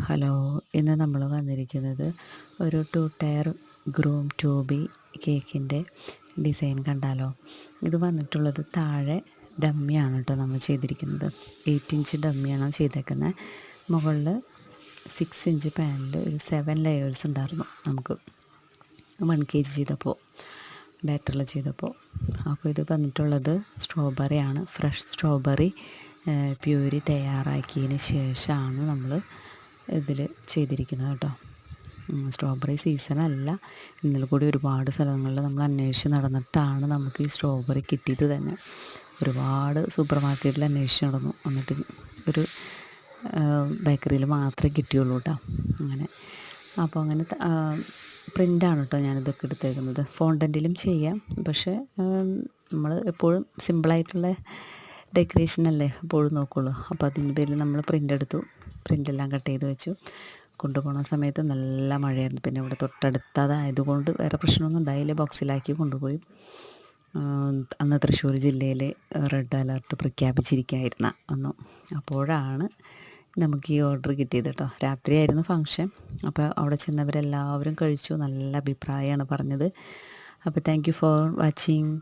Hello, ഇന്ന് നമ്മൾ വന്നിരിക്കുന്നത് ഒരു 2 ടയർ ഗ്രൂം ടൂബി കേക്കിൻ്റെ ഡിസൈൻ കണ്ടാലോ. ഇത് വന്നിട്ടുള്ളത് താഴെ ഡമ്മിയാണ് കേട്ടോ നമ്മൾ ചെയ്തിരിക്കുന്നത്. 8 ഇഞ്ച് ഡമ്മിയാണ് ചെയ്തേക്കുന്നത്. മുകളിൽ 6 ഇഞ്ച് പാനിൽ ഒരു 7 ലെയേഴ്സ് ഉണ്ടായിരുന്നു നമുക്ക് 1 kg ചെയ്തപ്പോൾ, ബാറ്ററിൽ ചെയ്തപ്പോൾ. അപ്പോൾ ഇത് വന്നിട്ടുള്ളത് സ്ട്രോബെറിയാണ്. ഫ്രഷ് സ്ട്രോബെറി പ്യൂരി തയ്യാറാക്കിയതിന് ശേഷമാണ് നമ്മൾ ഇതിൽ ചെയ്തിരിക്കുന്നത് കേട്ടോ. സ്ട്രോബെറി സീസണല്ല, ഇന്നലെ കൂടി ഒരുപാട് സ്ഥലങ്ങളിൽ നമ്മൾ അന്വേഷിച്ച് നടന്നിട്ടാണ് നമുക്ക് ഈ സ്ട്രോബെറി കിട്ടിയത് തന്നെ. ഒരുപാട് സൂപ്പർ മാർക്കറ്റിൽ അന്വേഷിച്ച് നടന്നു, എന്നിട്ട് ഒരു ബേക്കറിയിൽ മാത്രമേ കിട്ടിയുള്ളൂ കേട്ടോ. അപ്പോൾ അങ്ങനെ പ്രിൻ്റാണ് കേട്ടോ ഞാനിതൊക്കെ എടുത്തേക്കുന്നത്. ഫോണ്ടൻറ്റിലും ചെയ്യാം, പക്ഷേ നമ്മൾ എപ്പോഴും സിമ്പിളായിട്ടുള്ള ഡെക്കറേഷനല്ലേ എപ്പോഴും നോക്കുള്ളൂ. അപ്പോൾ അതിൻ്റെ പേരിൽ നമ്മൾ പ്രിൻ്റ് എടുത്തു. പ്രിൻ്റെല്ലാം കട്ട് ചെയ്ത് വെച്ചു. കൊണ്ടുപോകുന്ന സമയത്ത് നല്ല മഴയായിരുന്നു. പിന്നെ ഇവിടെ തൊട്ടടുത്തതായതുകൊണ്ട് വേറെ പ്രശ്നമൊന്നും ഉണ്ടായില്ല. ബോക്സിലാക്കി കൊണ്ടുപോയി. അന്ന് തൃശ്ശൂർ ജില്ലയിൽ റെഡ് അലർട്ട് പ്രഖ്യാപിച്ചിരിക്കുകയായിരുന്നു അന്ന്. അപ്പോഴാണ് നമുക്ക് ഈ ഓർഡർ കിട്ടിയത് കേട്ടോ. രാത്രിയായിരുന്നു ഫങ്ഷൻ. അപ്പോൾ അവിടെ ചെന്നവരെല്ലാവരും കഴിച്ചു. നല്ല അഭിപ്രായമാണ് പറഞ്ഞത്. അപ്പോൾ താങ്ക് യു ഫോർ വാച്ചിങ്.